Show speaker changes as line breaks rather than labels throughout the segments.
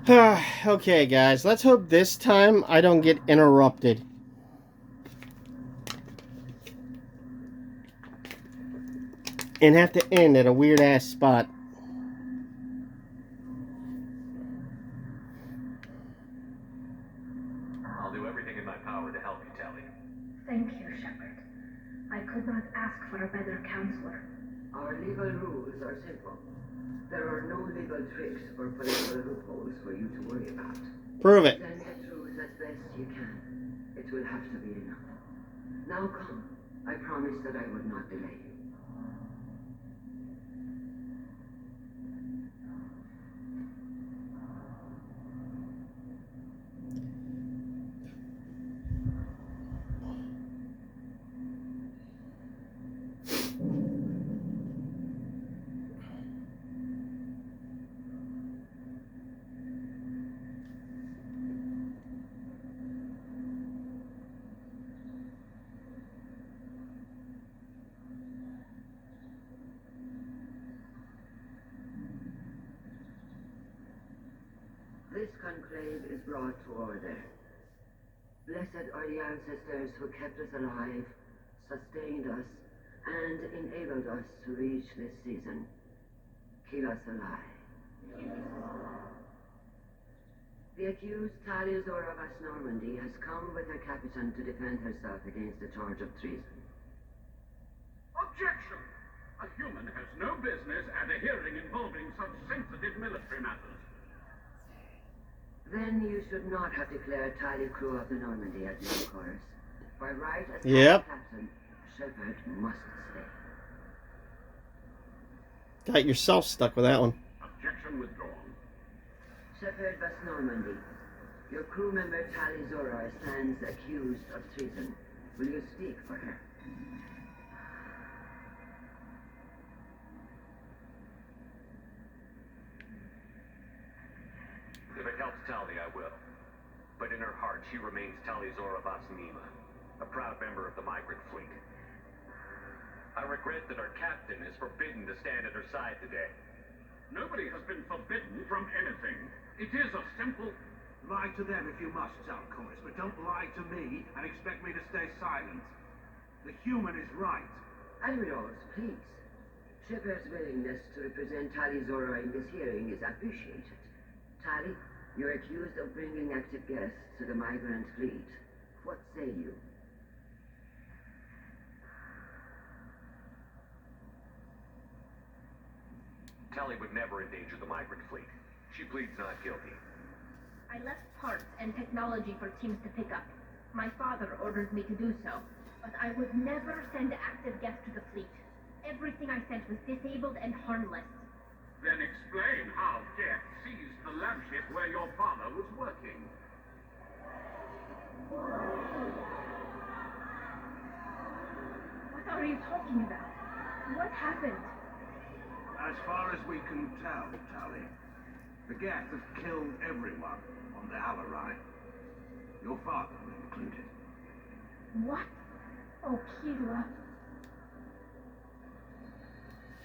Okay, guys, let's hope this time I don't get interrupted. And have to end at a weird ass spot.
I'll do everything in my power to help you, Tali.
Thank you, Shepard. I could not ask for a better counselor.
Our legal rules are simple. There are no legal tricks or political loopholes for you to worry about.
Prove it.
Send the truth as best you can. It will have to be enough. Now come. I promised that I would not delay you. This conclave is brought to order. Blessed are the ancestors who kept us alive, sustained us, and enabled us to reach this season. Keep us alive. The accused Tali of Normandy has come with her captain to defend herself against the charge of treason.
Objection! A human has no business at a hearing involving such sensitive military matters.
Then you should not have declared Tali crew of the Normandy as your chorus. By right as captain, Shepard must stay.
Got yourself stuck with that one.
Objection withdrawn.
Shepard Bas Normandy, your crew member Tali Zora stands accused of treason. Will you speak for her?
If it helps Tali, I will. But in her heart, she remains Tali Zora Vasnima, a proud member of the migrant fleet. I regret that our captain is forbidden to stand at her side today.
Nobody has been forbidden from anything. It is a simple...
Lie to them if you must, Salcoris, but don't lie to me and expect me to stay silent. The human is right.
Admirals, please. Shepard's willingness to represent Tali Zora in this hearing is appreciated. Tali, you're accused of bringing active guests to the migrant fleet. What say you?
Tali would never endanger the migrant fleet. She pleads not guilty.
I left parts and technology for teams to pick up. My father ordered me to do so, but I would never send active guests to the fleet. Everything I sent was disabled and harmless.
Then explain how Death seized the lampship where your father was working.
What are you talking about? What happened?
As far as we can tell, Tali, the Geth have killed everyone on the Alarai. Your father included.
What? Oh, Kira.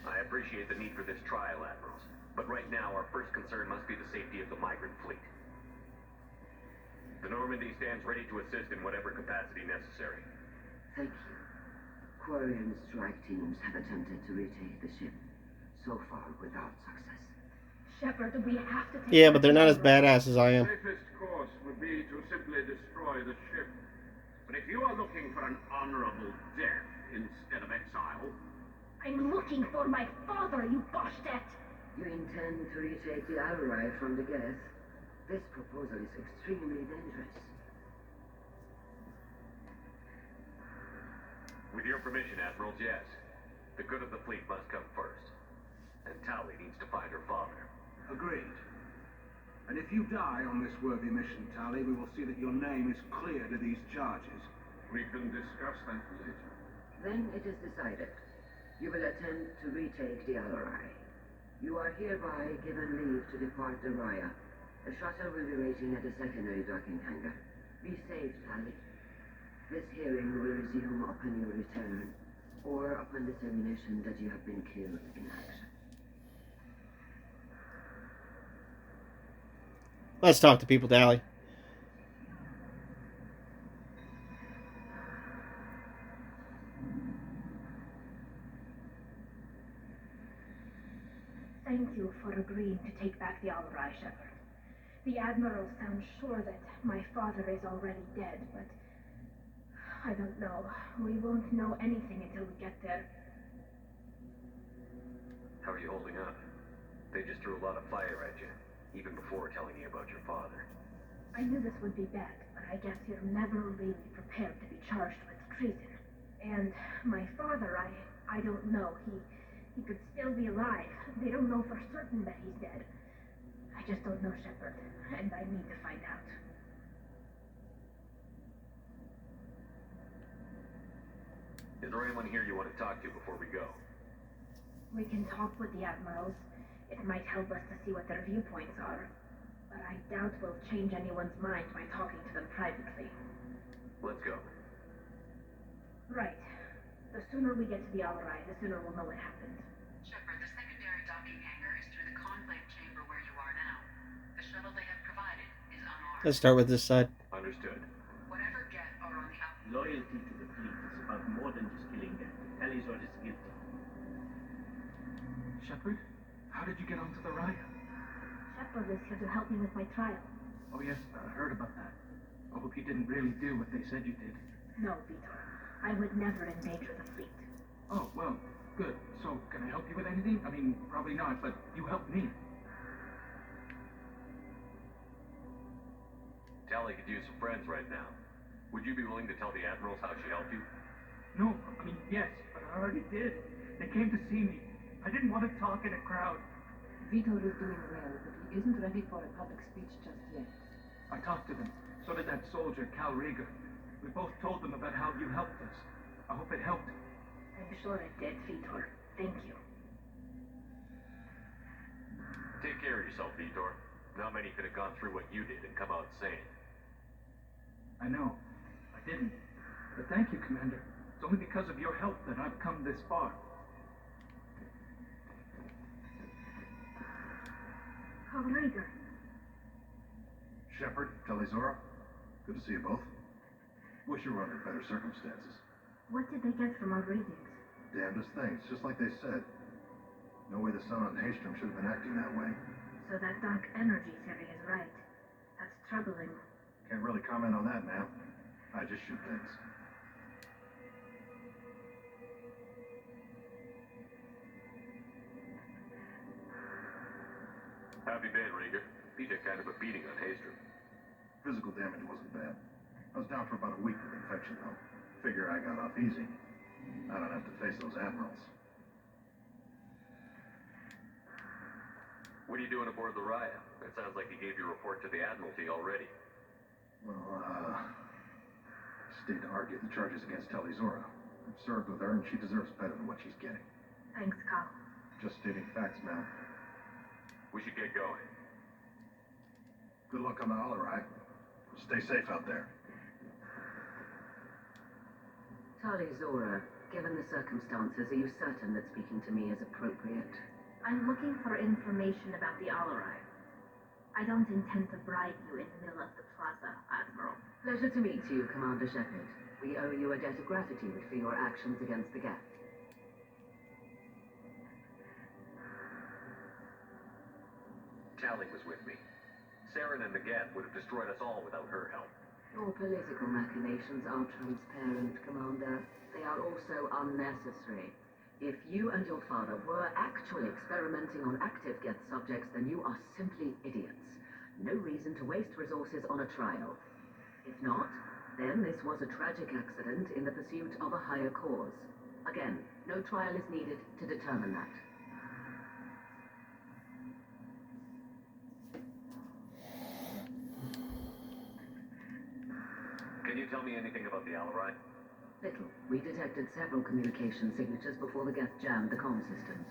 I appreciate the need for this trial, Admirals. But right now, our first concern must be the safety of the migrant fleet. The Normandy stands ready to assist in whatever capacity necessary.
Thank you. Quarian strike teams have attempted to retake the ship, so far without success.
Shepard, we have to take...
Yeah, but they're not as badass as I am.
The safest course would be to simply destroy the ship. But if you are looking for an honorable death instead of exile...
I'm looking for my father, you bastet!
You intend to retake the Alarai from the Geth? This proposal is extremely dangerous.
With your permission, Admirals, yes. The good of the fleet must come first. And Tali needs to find her father.
Agreed. And if you die on this worthy mission, Tali, we will see that your name is cleared of these charges.
We can discuss that later.
Then it is decided. You will attempt to retake the Alarai. You are hereby given leave to depart the Raya. A shuttle will be waiting at the secondary docking hangar. Be safe, Tali. This hearing will resume upon your return, or upon determination that you have been killed in action.
Let's talk to people, Tali.
Thank you for agreeing to take back the Alarai, Shepard. The Admiral sounds sure that my father is already dead, but I don't know. We won't know anything until we get there.
How are you holding up? They just threw a lot of fire at you, even before telling you about your father.
I knew this would be bad, but I guess you're never really prepared to be charged with treason. And my father, I don't know. He could still be alive. They don't know for certain that he's dead. I just don't know, Shepard, and I need to find out.
Is there anyone here you want to talk to before we go?
We can talk with the Admirals. It might help us to see what their viewpoints are. But I doubt we'll change anyone's mind by talking to them privately.
Let's go.
Right. The sooner we get to the Alarai, the sooner we'll know what happened.
Shepard, the secondary docking hangar is through the conclave chamber where you are now. The shuttle they have provided is unarmed.
Let's start with this side.
Understood.
Whatever Geth are on the outside.
Loyalty to the fleet is about more than just killing Geth. Tali's orders guilty.
Shepard, how did you get onto the Raya?
Shepard is here to help me with my trial.
Oh yes, I heard about that. I hope you didn't really do what they said you did.
No, Vitor. I would never endanger the fleet.
Oh, well, good. So, can I help you with anything? I mean, probably not, but you helped me.
Tali could use some friends right now. Would you be willing to tell the Admirals how she helped you?
No, I mean, yes, but I already did. They came to see me. I didn't want to talk in a crowd.
Vitor is doing well, but he isn't ready for a public speech just yet.
I talked to them. So did that soldier, Cal Rieger. We both told them about how you helped us. I hope it helped.
I'm sure it did, Vitor. Thank you.
Take care of yourself, Vitor. Not many could have gone through what you did and come out sane.
I know. I didn't. But thank you, Commander. It's only because of your help that I've come this far.
Cal Rieger.
Shepard, Telizora, good to see you both. Wish you were under better circumstances.
What did they get from our readings?
Damnedest things, just like they said. No way the sun on Haystrom should have been acting that way.
So that dark energy theory is right. That's troubling.
Can't really comment on that, ma'am. I just shoot things.
How've you been, Rieger? You took kind of a beating on Haystrom.
Physical damage wasn't bad. I was down for about a week with infection, though. Figure I got off easy. I don't have to face those admirals.
What are you doing aboard the Raya? It sounds like you gave your report to the Admiralty already.
Well, stayed to argue the charges against Telizora. I've served with her, and she deserves better than what she's getting.
Thanks, Cal.
Just stating facts, ma'am.
We should get going.
Good luck on the Alarai. Stay safe out there.
Tali Zora, given the circumstances, are you certain that speaking to me is appropriate?
I'm looking for information about the Alarai. I don't intend to bribe you in the middle of the plaza, Admiral.
Pleasure to meet you, Commander Shepard. We owe you a debt of gratitude for your actions against the Geth.
Tali was with me. Saren and the Geth would have destroyed us all without her help.
Your political machinations are transparent, Commander. They are also unnecessary. If you and your father were actually experimenting on active Geth subjects, then you are simply idiots. No reason to waste resources on a trial. If not, then this was a tragic accident in the pursuit of a higher cause. Again, no trial is needed to determine that.
Can you tell me anything about the Alarai?
Little. We detected several communication signatures before the Geth jammed the comm systems.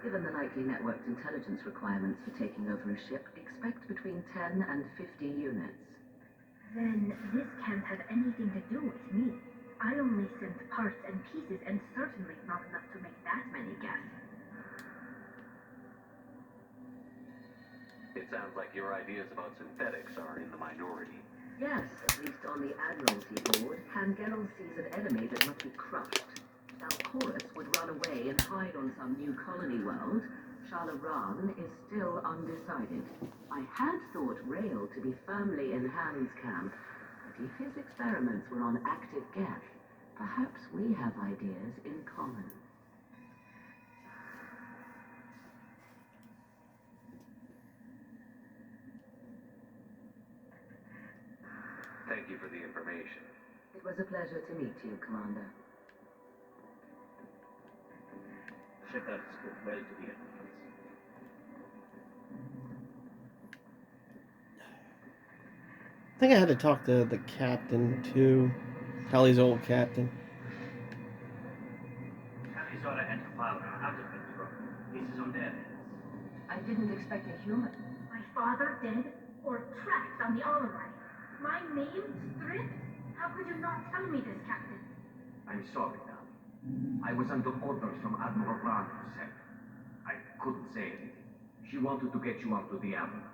Given the likely networked intelligence requirements for taking over a ship, expect between 10 and 50 units.
Then this can't have anything to do with me. I only sent parts and pieces, and certainly not enough to make that many Geth.
It sounds like your ideas about synthetics are in the minority.
Yes, at least on the Admiralty board, Hangerl sees an enemy that must be crushed. Chorus would run away and hide on some new colony world. Shalaran is still undecided. I had thought Rail to be firmly in Han's camp, but if his experiments were on active Geth, perhaps we have ideas in common.
Thank you for the information.
It was a pleasure to meet you, Commander.
Shepard spoke well to the admirals.
I think I had to talk to the captain too. Tali's old captain.
Tali Zora and her father are out of control. This is on their hands.
I didn't expect a human.
My father dead or trapped on the Alarai. My name stripped? How could you not tell me this, Captain?
I'm sorry, Tali. I was under orders from Admiral Rand herself. I couldn't say anything. She wanted to get you out to the Admiral.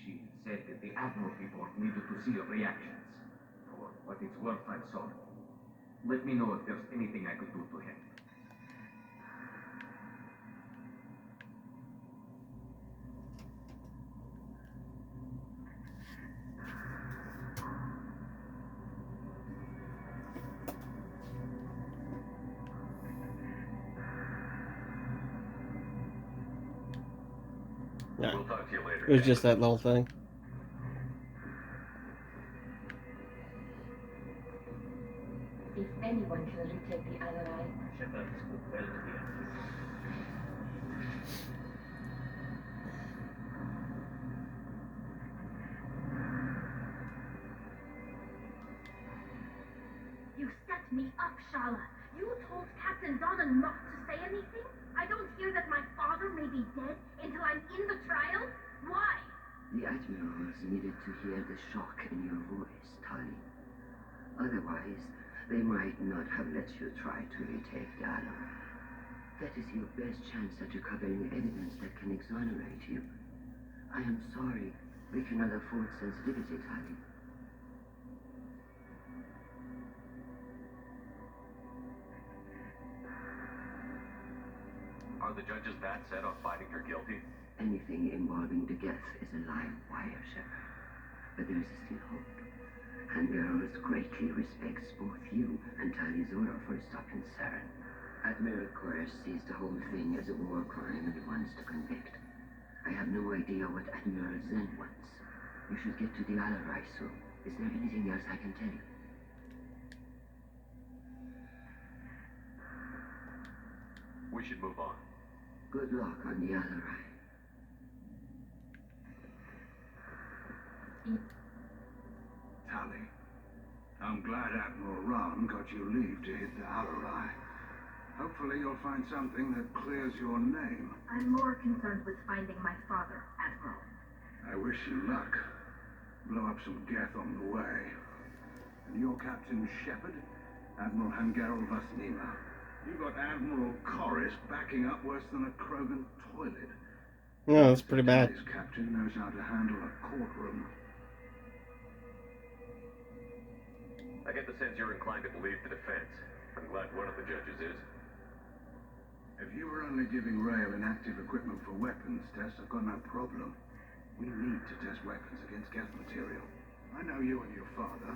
She said that the Admiralty board needed to see your reactions. For what it's worth, I'm sorry. Let me know if there's anything I could do to help.
Yeah.
We'll talk to you later.
It was just that little thing.
If anyone can retake the Alarai,
Shepard spoke well to the admirals.
You set me up, Shala. You told Captain Donna not to say anything? I don't hear that my father may be dead until I'm in the trial? Why?
The Admirals needed to hear the shock in your voice, Tali. Otherwise, they might not have let you try to retake the Alarai. That is your best chance at recovering evidence that can exonerate you. I am sorry we cannot afford sensitivity, Tali.
Are the judges that set on finding her guilty?
Anything involving the Geth is a live wire, Shepard. But there is still hope. And Garros greatly respects both you and Tali Zora for stopping Saren. Admiral Koresh sees the whole thing as a war crime and wants to convict. I have no idea what Admiral Zen wants. You should get to the Alarai soon. Is there anything else I can tell you?
We should move on.
Good luck on the Alarai.
Tali, I'm glad Admiral Ron got you leave to hit the Alarai. Hopefully you'll find something that clears your name.
I'm more concerned with finding my father, Admiral.
I wish you luck. Blow up some Geth on the way. And your Captain Shepard, Admiral Hangerl Vasnima. You got Admiral Corris backing up worse than a Krogan toilet.
No, that's pretty bad.
This captain knows how to handle a courtroom.
I get the sense you're inclined to believe the defense. I'm glad one of the judges is.
If you were only giving Rail inactive equipment for weapons tests, I've got no problem. We need to test weapons against Geth material. I know you and your father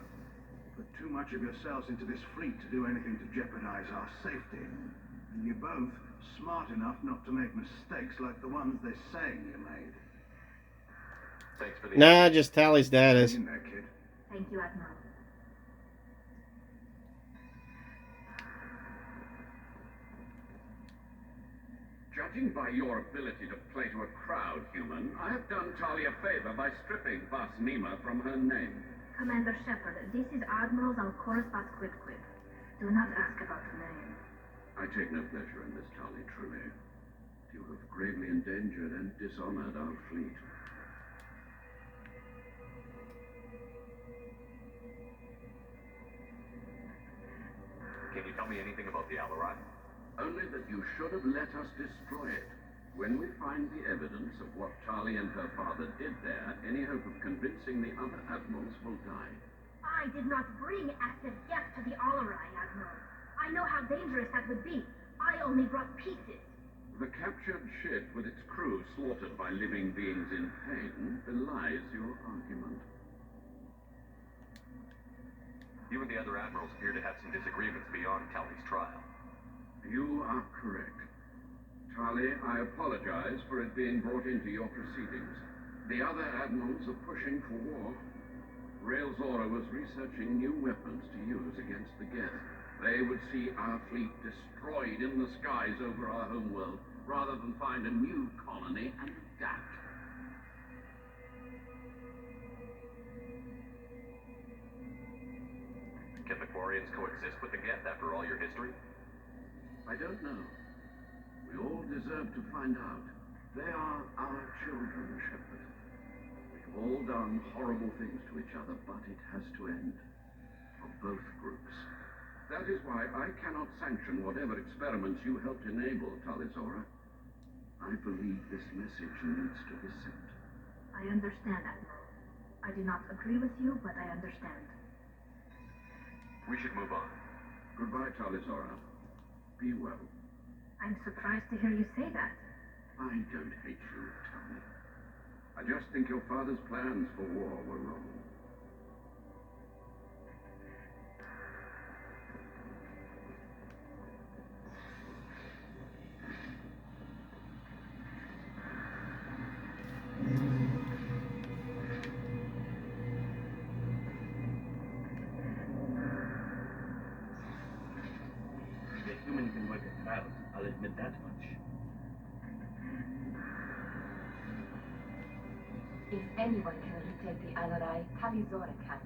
put too much of yourselves into this fleet to do anything to jeopardize our safety. And you're both smart enough not to make mistakes like the ones they're saying you made.
Thanks for the...
Nah, just Tali's dad is.
Hang in there, kid.
Thank you, Admiral.
Judging by your ability to play to a crowd, human, I have done Tali a favor by stripping Vasnima from her name.
Commander Shepard, this is Admiral Zalkoris Vasquidquid. Do not ask about the name.
I take no pleasure in this, Tali, truly. You have gravely endangered and dishonored our fleet.
Can you tell me anything about the Alarai?
Only that you should have let us destroy it.
When we find the evidence of what Tali and her father did there, any hope of convincing the other admirals will die.
I did not bring active gas to the Alarai, Admiral. I know how dangerous that would be. I only brought pieces.
The captured ship with its crew slaughtered by living beings in pain belies your argument.
You and the other admirals appear to have some disagreements beyond Tali's trial.
You are correct. Tali, I apologize for it being brought into your proceedings. The other admirals are pushing for war. Rael Zora was researching new weapons to use against the Geth. They would see our fleet destroyed in the skies over our homeworld, rather than find a new colony and adapt.
Can the Quarians coexist with the Geth after all your history?
I don't know. We all deserve to find out. They are our children, Shepard. We've all done horrible things to each other, but it has to end. For both groups. That is why I cannot sanction whatever experiments you helped enable, Tali Zora. I believe this message needs to be sent.
I understand, Admiral. I do not agree with you, but I understand.
We should move on.
Goodbye, Tali Zora. Be well.
I'm surprised to hear you say that.
I don't hate you, Tali. I just think your father's plans for war were wrong.
The human can work a crowd, I'll admit that much.
If anyone can retake the Alarai, Talizora can.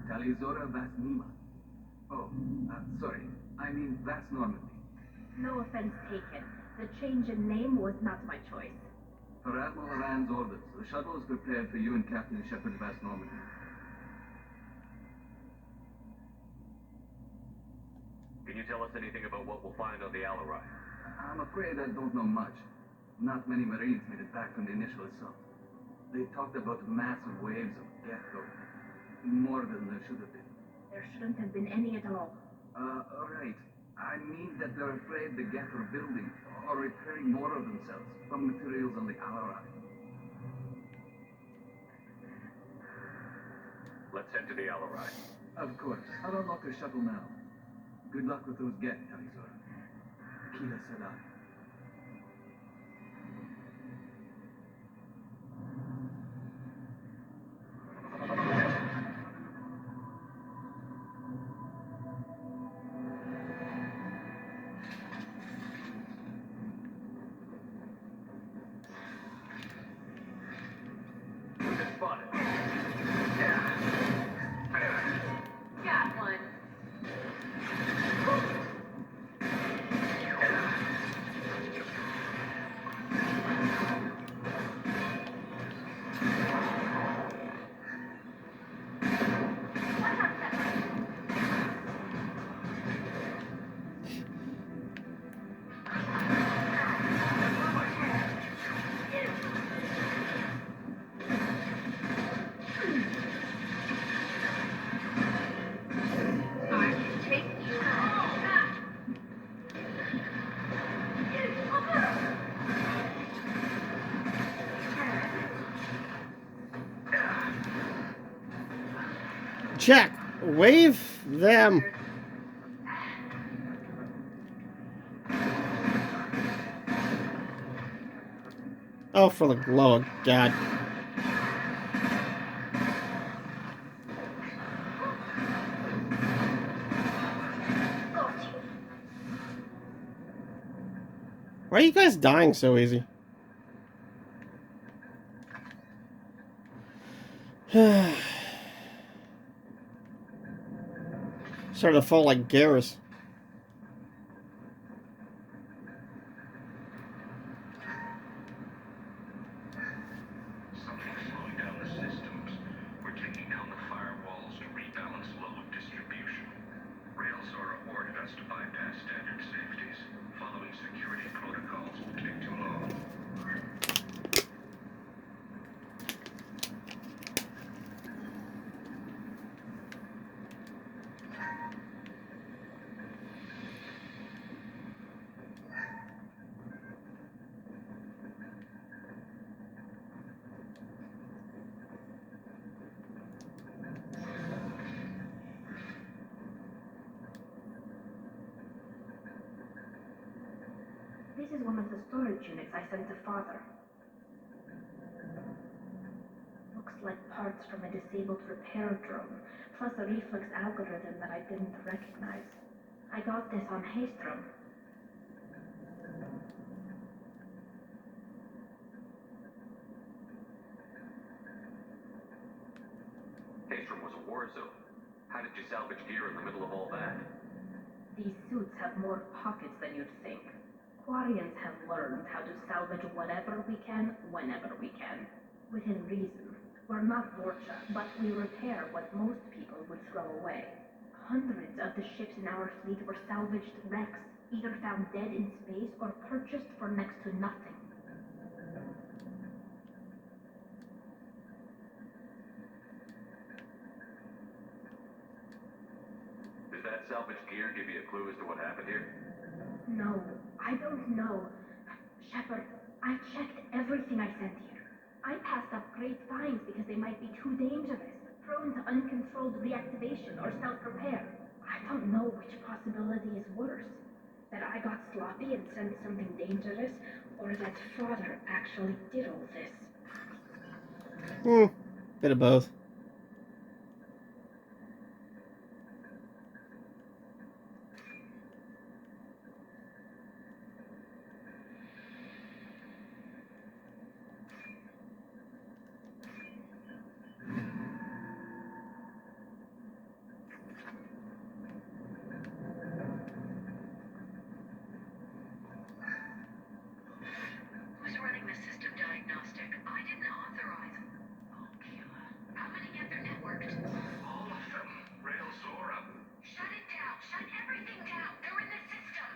Talizora Vas Nima. Oh, sorry. I mean, Vas Normandy.
No offense taken. The change in name was not my choice.
Per Admiral Rand's orders, the shuttle is prepared for you and Captain Shepard Vas Normandy.
Can you tell us anything about what we'll find on the Alarai?
I'm afraid I don't know much. Not many Marines made it back from the initial assault. They talked about massive waves of death, though. More than there should have been.
There shouldn't have been any at all.
Right. I mean that they're afraid the Geth are building or repairing more of themselves from materials on the Alarai.
Let's head to the Alarai.
Of course. I'll unlock the shuttle now. Good luck with those Geth, Talizora. Kila Selah.
Spotted.
Got one.
Jack, wave them. Oh, for the love of God. Why are you guys dying so easy? Started to fall like Garrus.
Something's slowing down the systems. We're taking down the firewalls to rebalance load distribution. Rail Zora ordered has to bypass standard safeties. Following security protocols will take too long.
This is one of the storage units I sent to Father. Looks like parts from a disabled repair drone, plus a reflex algorithm that I didn't recognize. I got this on Haystrom.
Haystrom was a war zone. How did you salvage gear in the middle of all that?
These suits have more pockets than you'd think. Quarians have learned how to salvage whatever we can, whenever we can. Within reason. We're not Vorcha, but we repair what most people would throw away. Hundreds of the ships in our fleet were salvaged wrecks, either found dead in space or purchased for next to nothing.
Did that salvaged gear give you a clue as to what happened here?
No, I don't know. Shepard, I checked everything I sent here. I passed up great finds because they might be too dangerous, prone to uncontrolled reactivation or self-repair. I don't know which possibility is worse. That I got sloppy and sent something dangerous, or that Father actually did all this.
Bit of both.
Who's running the system diagnostic? I didn't authorize. Oh, killer. How many get their networked?
All of them. Rail Zora.
Shut it down. Shut everything down. They're in the system.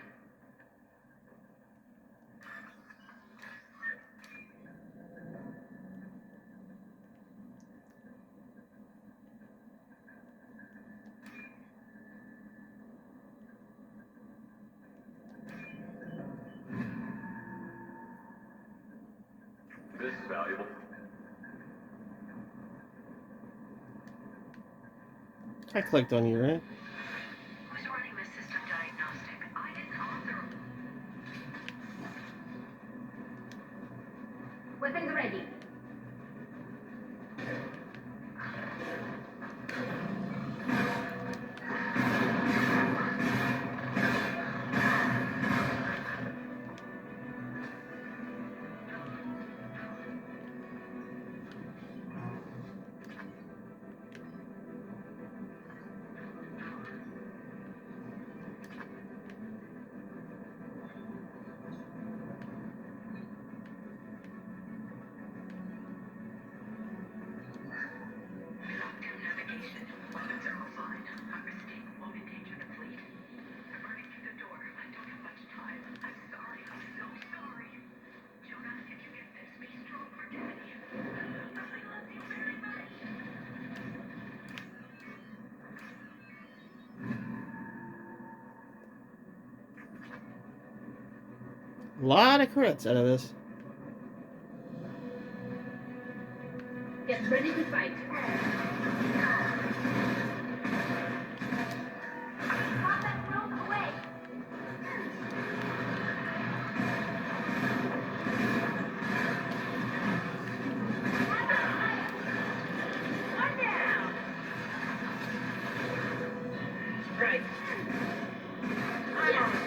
This is valuable.
I clicked on you, right?
Who's running the system diagnostic? I didn't authorize.
Weapons ready.
Lockdown navigation. Weapons are all fine. Our mistake won't endanger the fleet. I'm running through the door. I don't have much time. I'm sorry. I'm so sorry. Jonah, if you get this, be strong for Daddy. I love you very much.
A lot of crits out of this.
Get ready to fight. Pop that rope away. One down. Right. I'm on it.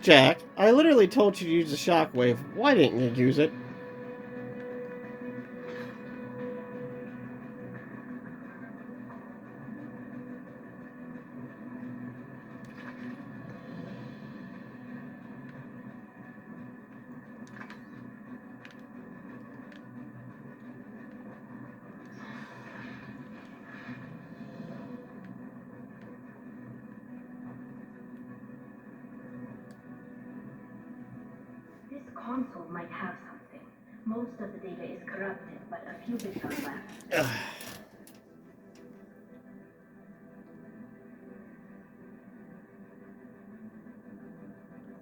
Jack, I literally told you to use the shockwave. Why didn't you use it?
console might have something. Most of the data is corrupted, but a few bits are left.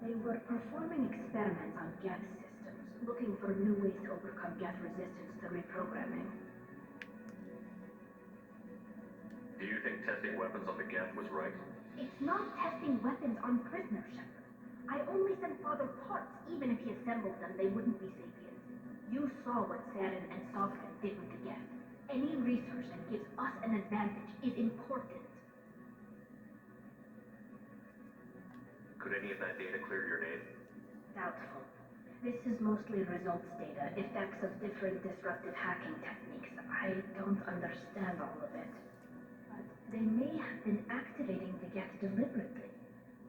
They were performing experiments on Geth systems, looking for new ways to overcome Geth resistance to reprogramming.
Do you think testing weapons on the Geth was right?
It's not testing weapons on prisoners, Shepard. I only sent Father parts. Even if he assembled them, they wouldn't be sapiens. You saw what Saren and Sovereign did with the Geth. Any research that gives us an advantage is important.
Could any of that data clear your name?
Doubtful. This is mostly results data, effects of different disruptive hacking techniques. I don't understand all of it. But they may have been activating the Geth deliberately.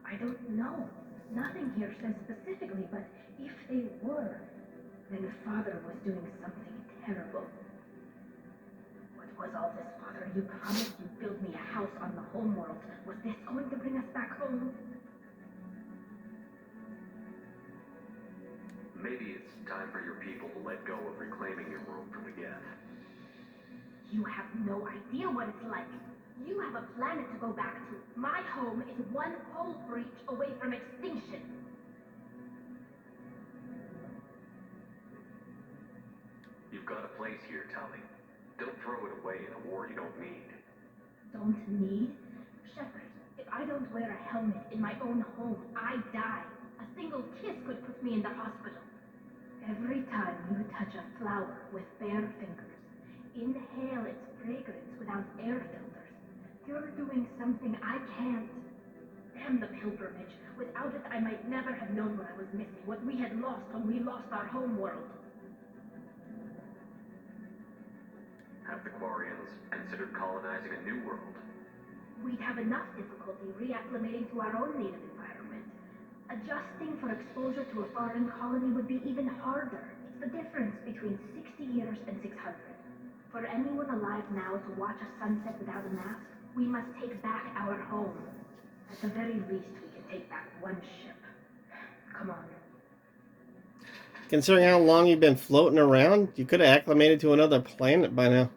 I don't know. Nothing here says specifically, but if they were, then Father was doing something terrible. What was all this, Father? You promised you'd build me a house on the homeworld. Was this going to bring us back home?
Maybe it's time for your people to let go of reclaiming your world from the Geth.
You have no idea what it's like. You have a planet to go back to. My home is one pole breach away from extinction.
You've got a place here, Tali. Don't throw it away in a war you don't need.
Don't need? Shepard, if I don't wear a helmet in my own home, I die. A single kiss could put me in the hospital. Every time you touch a flower with bare fingers, inhale its fragrance without air filters, you're doing something I can't. Damn the pilgrimage. Without it, I might never have known what I was missing, what we had lost when we lost our home world.
Have the Quarians considered colonizing a new world?
We'd have enough difficulty reacclimating to our own native environment. Adjusting for exposure to a foreign colony would be even harder. It's the difference between 60 years and 600. For anyone alive now to watch a sunset without a mask, we must take back our home. At the very least, we can take back one ship. Come on.
Considering how long you've been floating around, you could have acclimated to another planet by now.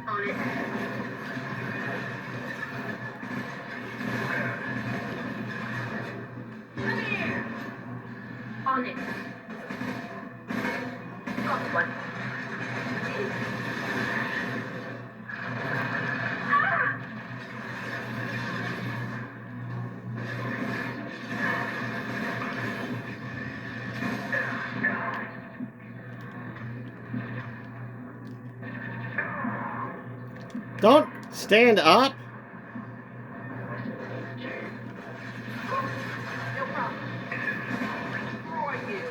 On it. Come here. On it. Got one. Ah!
Don't stand up.
No problem. Destroy you.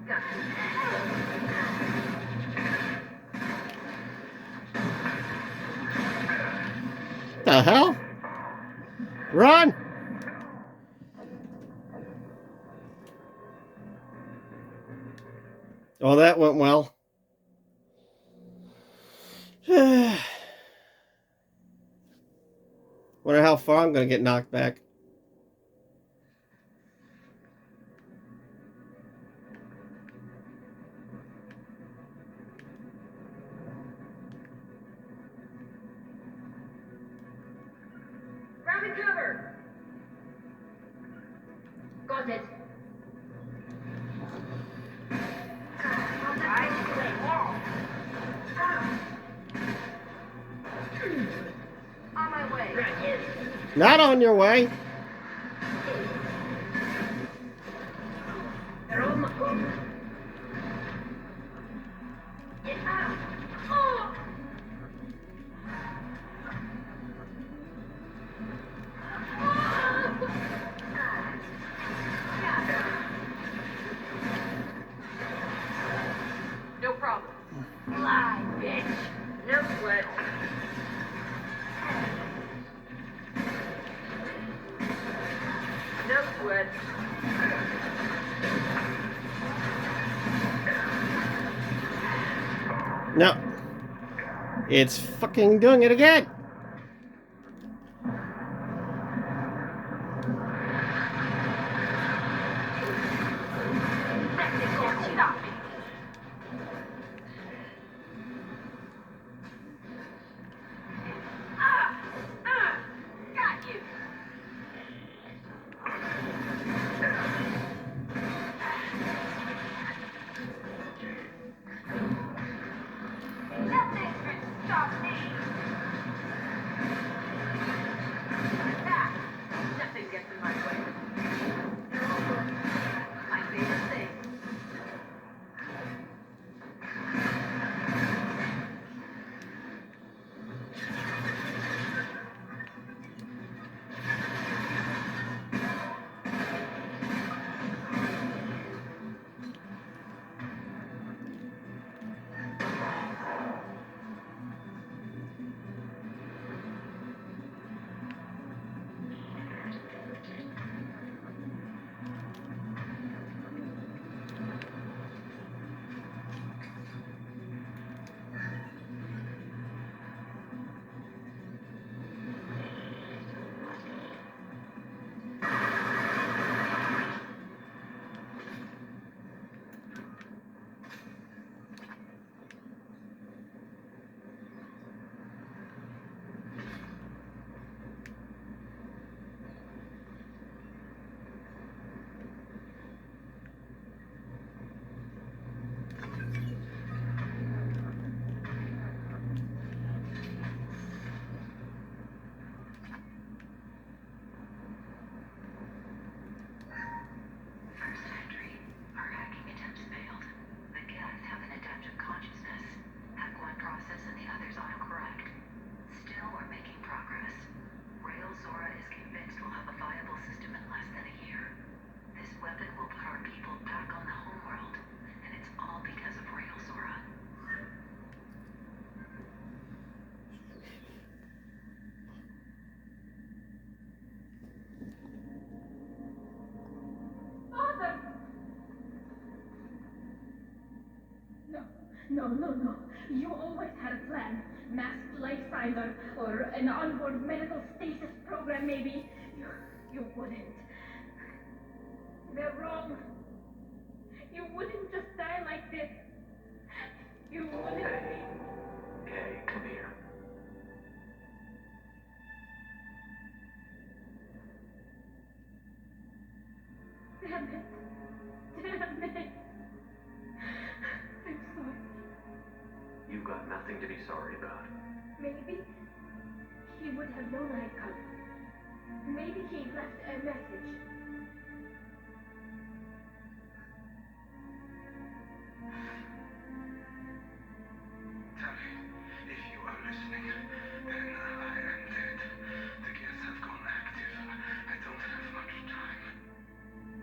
Got
The hell? Run! Oh, that went well. Wonder how far I'm gonna get knocked back.
Grab and cover! Got it.
on my way.
Not on your way.
They're almost. Get out! Oh!
dead.
No. It's fucking doing it again.
Nothing can stop me. Got you. Nothing can stop me. Ah, nothing gets in my way. My favorite thing. First entry. Our hacking attempts failed. The Geth have an adaptive consciousness. Hack one process and the others autocorrect. Still, we're making progress. Rail Zora is convinced we'll have a viable system in less than a year. This weapon will put our people back on the homeworld, and it's all because of Rail Zora.
Father! No, no, no, no. You always had a plan. Masked life signs or an onboard medical stasis program, maybe. You wouldn't. They're wrong. You wouldn't just die like this. You wouldn't.
Kay, come here.
Damn it. Damn it. I'm sorry.
You've got nothing to be sorry about.
Maybe he would have known I'd come. Maybe he left a message.
Tali, if you are listening, then I am dead. The Geth have gone active. I don't have much time.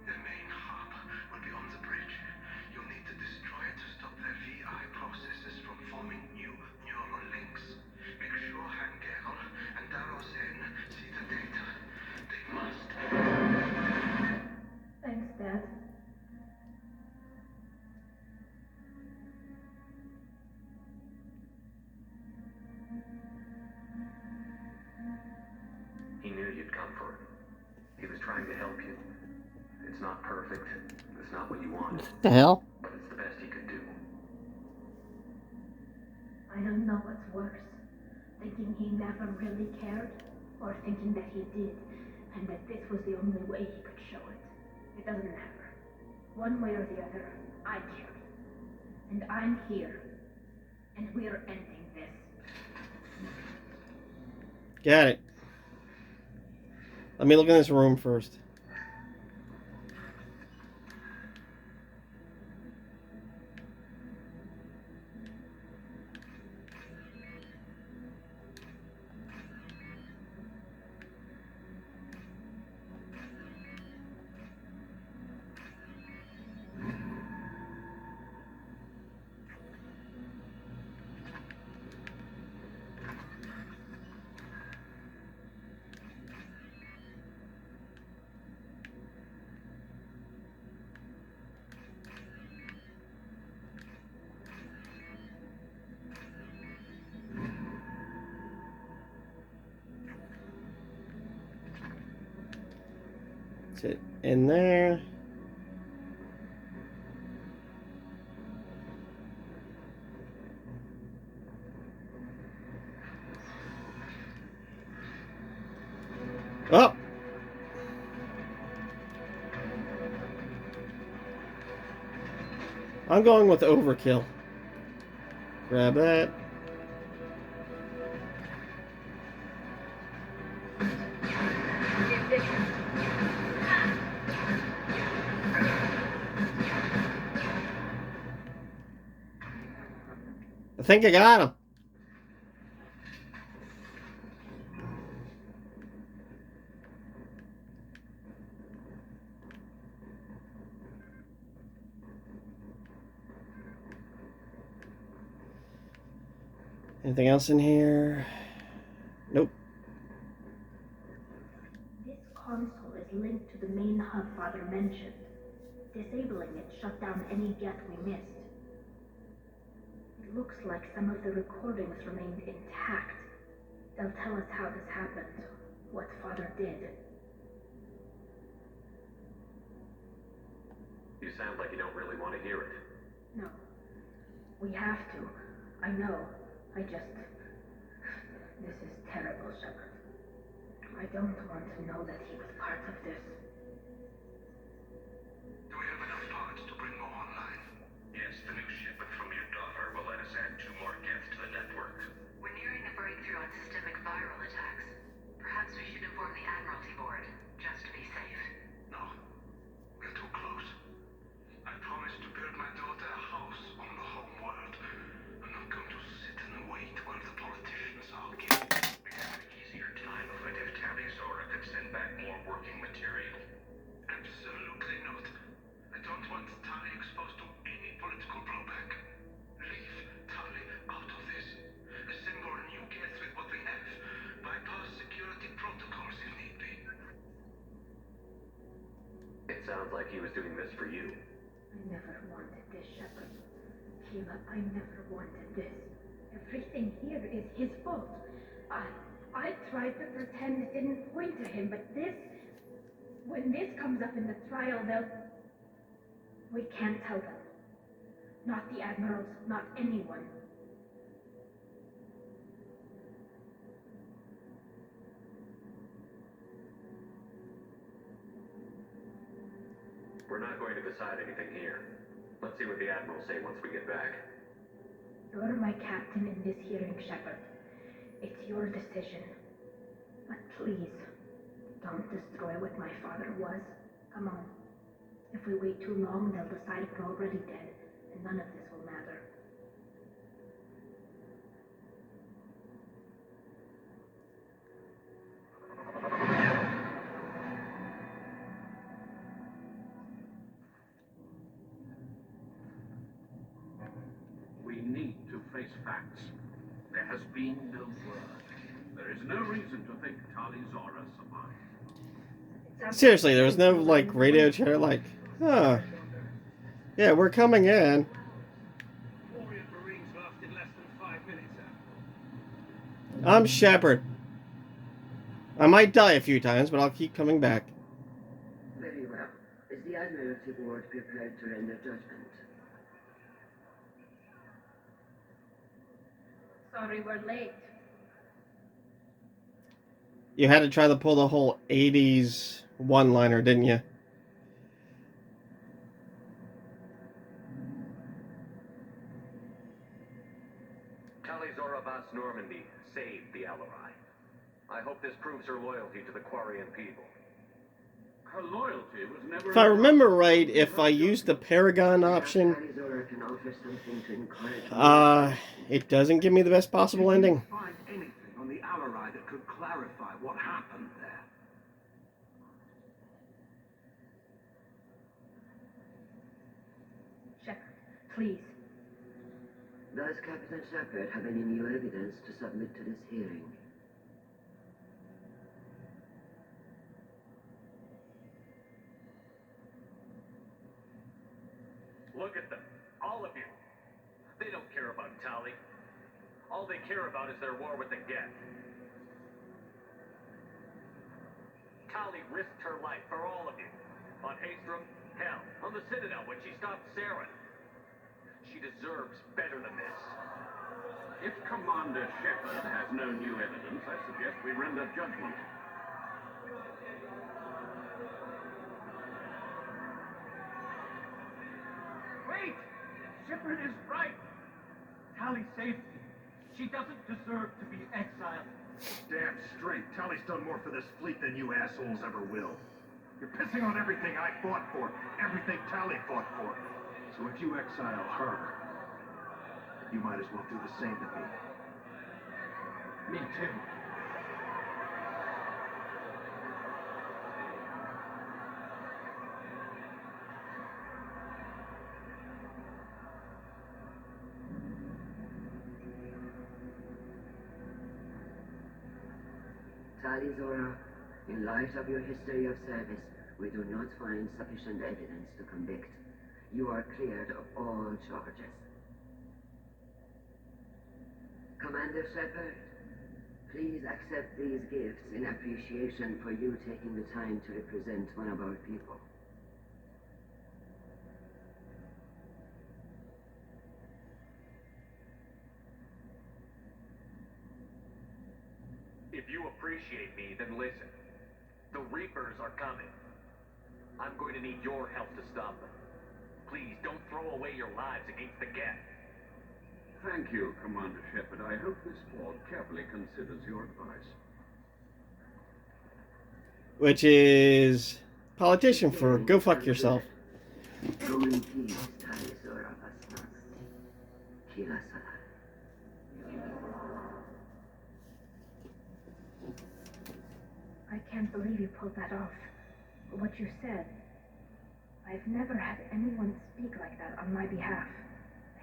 The main hub will be on the bridge. You'll need to destroy it to stop their VI processes from forming new neural links. Make sure Hangel and Darosen see the data. They must.
Thanks, Dad.
He knew you'd come for him. He was trying to help you. It's not perfect. It's not what you wanted.
What the hell?
But it's the best he could do.
I don't know what's worse. Thinking he never really cared, or thinking that he did, and that this was the only way he could show it. It doesn't matter. One way or the other, I cared. And I'm here. And we're ending this.
Got it. Let me look in this room first. exit in there. Oh! I'm going with overkill. Grab that. I think I got him. Anything else in here? Nope.
This console is linked to the main hub Father mentioned. Disabling it shut down any get we missed. It looks like some of the recordings remained intact. They'll tell us how this happened, what Father did.
You sound like you don't really want to hear it.
No. We have to. I know. This is terrible, Shepard. I don't want to know that he was part of this.
Do we have enough parts to bring more online?
Yes, the new shipment from your daughter will let us add 2 more gets to the network.
We're nearing a breakthrough on systemic viral attacks. Perhaps we should inform the Admiralty Board, just to be safe.
No. We're too close. I promised to build my daughter a house on the home world. I'm not going to sit and wait while the politicians argue.
We'd have an easier time of it if Tali Zora could send back more working material.
Absolutely not. I don't want Tali exposed to any political blowback. Leave Tali out of this. Assemble new gets with what we have. Bypass security protocols if need be.
It sounds like he was doing this for you.
I never wanted this, Shepard. Sheila, I never wanted this. Everything here is his fault. I tried to pretend it didn't point to him, but this... When this comes up in the trial, we can't tell them. Not the admirals, not anyone.
We're not going to decide anything here. Let's see what the Admirals say once we get back.
You're my captain in this hearing, Shepard. It's your decision. But please, don't destroy what my father was. Come on. If we wait too long, they'll decide we're already dead, and none of this will matter.
We need to face facts. There has been no word. There is no reason to think Tali Zora survived.
Seriously, there was no, like, radio chatter like, huh. Yeah, we're coming in.
Orient Marines lasted less than 5 minutes.
I'm Shepard. I might die a few times, but I'll keep coming back.
Very well. Is the Admiralty Board prepared to render judgment?
Sorry we're late.
You had to try to pull the whole 80s one-liner, didn't you?
Tali Zora Vas Normandy saved the Alarai. I hope this proves her loyalty to the Quarian people.
Her loyalty was never...
If I remember right, if I use the Paragon option,
Tali Zora can offer something to encourage
it doesn't give me the best possible ending.
Find anything on the Alarai that could clarify what happened there.
Shepard, please.
Does Captain Shepard have any new evidence to submit to this hearing?
Look at them, all of you. They don't care about Tali. All they care about is their war with the Geth. Tali risked her life for all of you. On Haestrom, hell, on the Citadel when she stopped Saren. She deserves better than this.
If Commander Shepard has no new evidence, I suggest we render judgment.
Wait! Shepard is right. Tali saved me. She doesn't deserve to be exiled.
Damn straight. Tally's done more for this fleet than you assholes ever will. You're pissing on everything I fought for, everything Tally fought for. So if you exile her, you might as well do the same to me.
Me too.
Tali Zora, in light of your history of service, we do not find sufficient evidence to convict. You are cleared of all charges. Commander Shepard, please accept these gifts in appreciation for you taking the time to represent one of our people.
If you appreciate me, then listen. The Reapers are coming. I'm going to need your help to stop them. Please, don't throw away your lives against the Geth.
Thank you, Commander Shepard. I hope this board carefully considers your advice.
Which is politician for go fuck yourself.
Go in peace, Tali Zora Basmas. Kila Salah.
I can't believe you pulled that off. What you said. I've never had anyone speak like that on my behalf.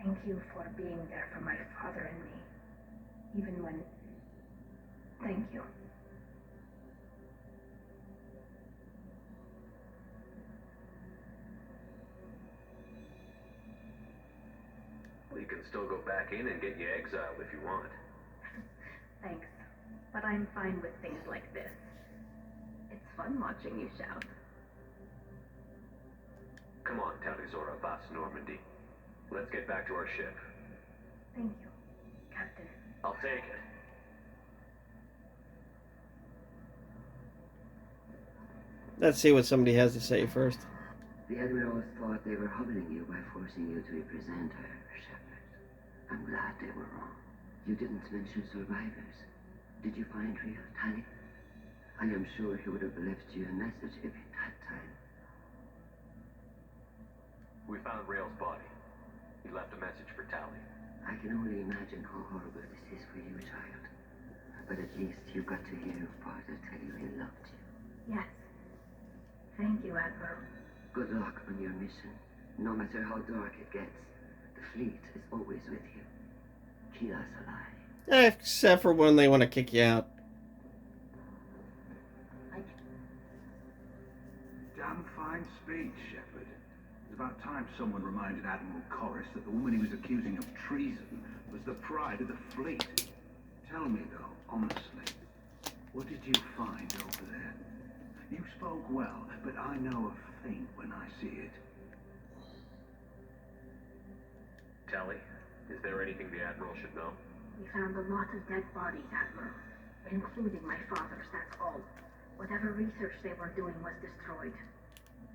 Thank you for being there for my father and me. Even when... Thank you.
We can still go back in and get you exiled if you want.
Thanks. But I'm fine with things like this. It's fun watching you shout.
Come on, Talizora Vas Normandy. Let's get back to our ship.
Thank you, Captain.
I'll take it.
Let's see what somebody has to say first.
The Admirals thought they were humbling you by forcing you to represent her, Shepard. I'm glad they were wrong. You didn't mention survivors. Did you find real Tali? I am sure he would have left you a message if it had time.
We found Rail's body. He left a message for Tali.
I can only imagine how horrible this is for you, child. But at least you got to hear your father tell you he loved you.
Yes. Thank you, Admiral.
Good luck on your mission. No matter how dark it gets, the fleet is always with you. Kila Salai.
Except for when they want to kick you out.
Damn fine speech, Shepard. It's about time someone reminded Admiral Corris that the woman he was accusing of treason was the pride of the fleet. Tell me, though, honestly, what did you find over there? You spoke well, but I know a feint when I see it.
Tali, is there anything the Admiral should know?
We found a lot of dead bodies, Admiral. Including my father's, that's all. Whatever research they were doing was destroyed.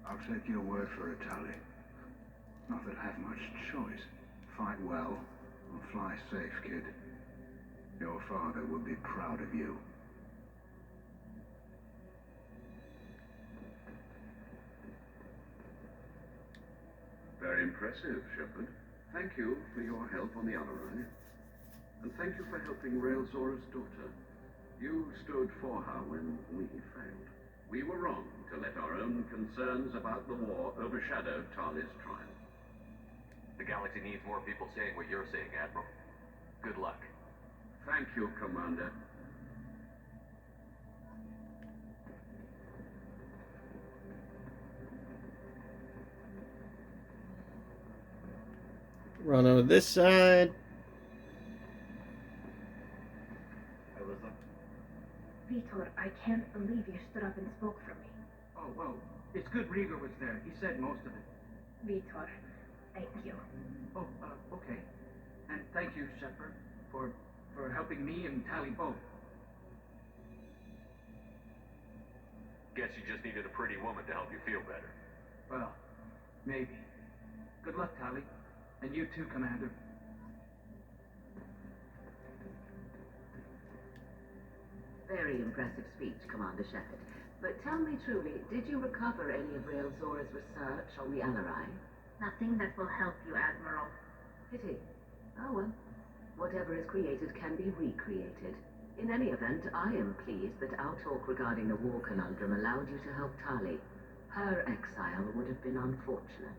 I'll take your word for it, Tali. Not that I have much choice. Fight well, and fly safe, kid. Your father would be proud of you.
Very impressive, Shepard. Thank you for your help on the Alarai. And thank you for helping Rail Zora's daughter. You stood for her when we failed. We were wrong to let our own concerns about the war overshadow Tali's trial.
The galaxy needs more people saying what you're saying, Admiral. Good luck.
Thank you, Commander.
Run over this side.
I was
Vitor, Vitor, I can't believe you stood up and spoke for me.
Oh, well, it's good Rieger was there. He said most of it.
Vitor, thank you.
Oh, okay. And thank you, Shepard, for helping me and Tali both.
Guess you just needed a pretty woman to help you feel better.
Well, maybe. Good luck, Tali. And you too, Commander.
Very impressive speech, Commander Shepard. But tell me truly, did you recover any of Rael Zora's research on the Alarai?
Nothing that will help you, Admiral.
Pity. Oh well. Whatever is created can be recreated. In any event, I am pleased that our talk regarding the war conundrum allowed you to help Tali. Her exile would have been unfortunate.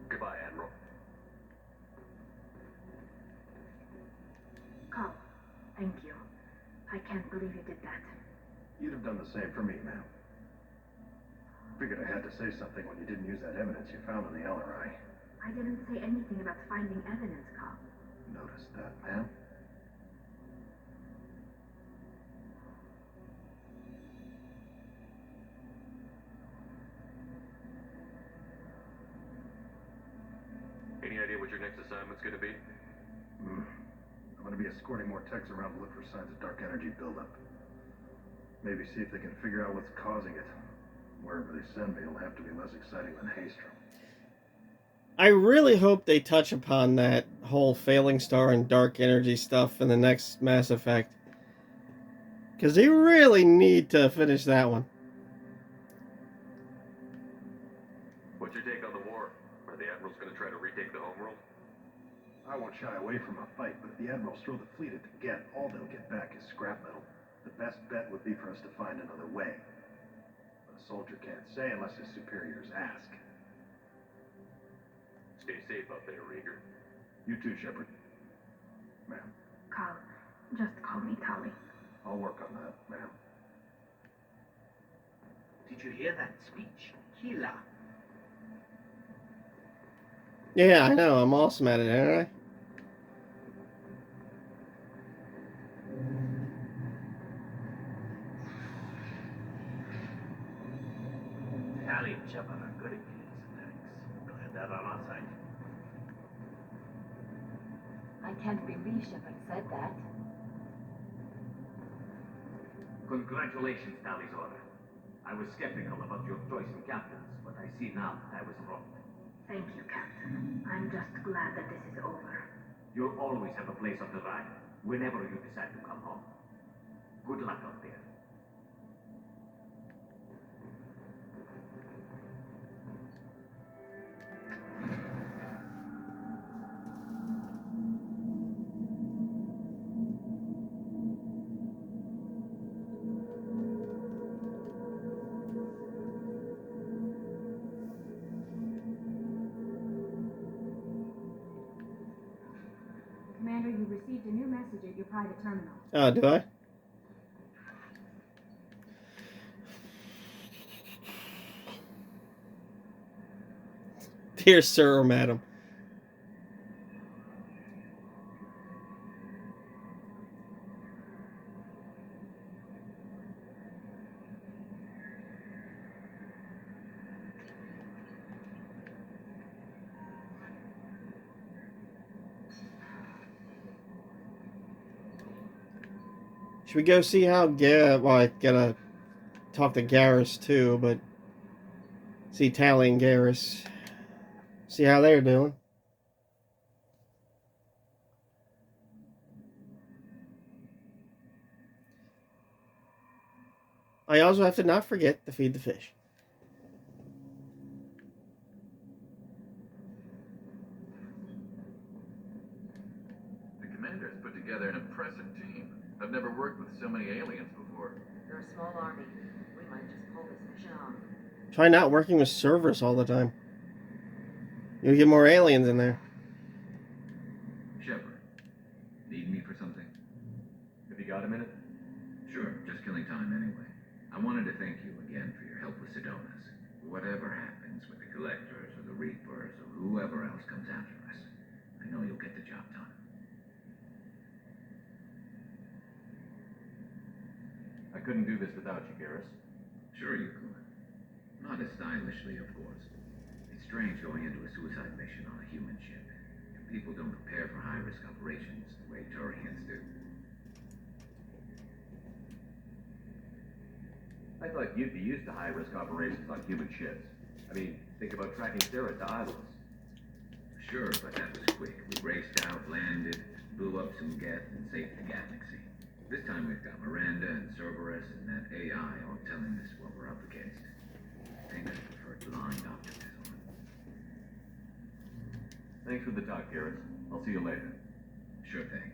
Goodbye, Admiral.
Carl, thank you. I can't believe you did that.
You'd have done the same for me, ma'am. Figured I had to say something when you didn't use that evidence you found on the LRI.
I didn't say anything about finding evidence, Carl.
Noticed that, ma'am.
Any idea what your next assignment's gonna be?
I'm going to be escorting more techs around to look for signs of dark energy buildup. Maybe see if they can figure out what's causing it. Wherever they send me, it'll have to be less exciting than Haystrom.
I really hope they touch upon that whole failing star and dark energy stuff in the next Mass Effect. Because they really need to finish that one.
What's your take on the war? Are the Admirals gonna try to retake the homeworld?
I won't shy away from a fight, but if the Admirals throw the fleet at the Geth, all they'll get back is scrap metal. The best bet would be for us to find another way. But a soldier can't say unless his superiors ask.
Stay safe out there, Rieger.
You too, Shepard. Ma'am.
Carl, just call me Tali.
I'll work on that, ma'am.
Did you hear that speech? Kila.
Yeah, I know. I'm awesome at it, aren't I?
Tali and Shepard are good at getting synthetics. Glad that on our side.
I can't believe Shepard said that.
Congratulations, Tali Zora. I was skeptical about your choice in captains, but I see now that I was wrong.
Thank you, Captain. I'm just glad that this is over.
You'll always have a place on the ride, whenever you decide to come home. Good luck out there.
Commander, you received a new message at your private terminal.
Oh, do I? Dear sir or madam. Should we go see how well, I gotta talk to Garrus too, but see Tali and Garrus. See how they're doing. I also have to not forget to feed the fish.
The commander has put together an impressive team. I've never worked with so many aliens before.
They're a small army. We might just pull this mission off.
Try not working with servers all the time. You'll get more aliens in there.
Shepard, need me for something?
Have you got a minute?
Sure. Sure, just killing time anyway. I wanted to thank you again for your help with Sedona's. Whatever happens with the Collectors or the Reapers or whoever else comes after us, I know you'll get the job done.
I couldn't do this without you, Garrus.
Sure you could. Not as stylishly, of course. It's strange going into a suicide mission on a human ship. If people don't prepare for high-risk operations the way Turians do.
I thought you'd be used to high-risk operations on human ships. I mean, think about tracking Sarah to Idols.
Sure, but that was quick. We raced out, landed, blew up some Geth, and saved the galaxy. This time we've got Miranda and Cerberus and that AI all telling us what we're up against. I think I prefer blind optimism.
Thanks for the talk, Garrus. I'll see you later.
Sure thing.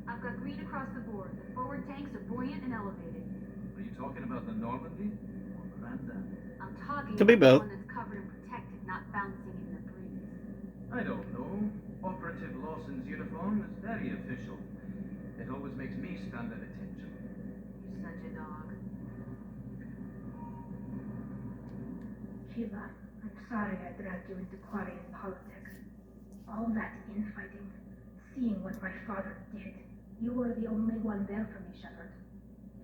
I've got green across the board. The forward tanks are buoyant and elevated.
Are you talking about the Normandy or Miranda?
I'm talking
Could be
about the
both.
one that's covered and protected, not bouncing in the breeze.
I don't know. Operative Lawson's uniform is very official. It always makes me stand at attention.
You're such a dog.
Sheila, I'm sorry I dragged you into Quarian politics. All that infighting, seeing what my father did. You were the only one there for me, Shepard.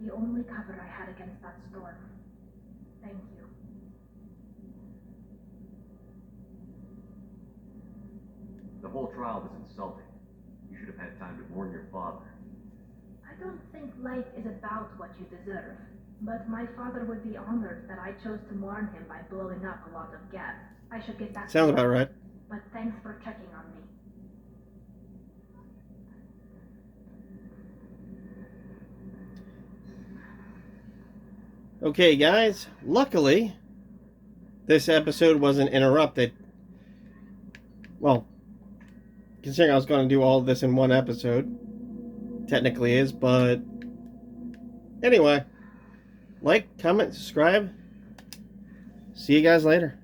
The only cover I had against that storm. Thank you.
The whole trial was insulting. You should have had time to warn your father.
I don't think life is about what you deserve. But my father would be honored that I chose to mourn him by blowing up a lot of gas. I should get back
Sounds
to
about
work.
right.
But thanks for checking on me.
Okay, guys. Luckily, this episode wasn't interrupted. Well, considering I was going to do all of this in one episode, technically is, but anyway, like, comment, subscribe. See you guys later.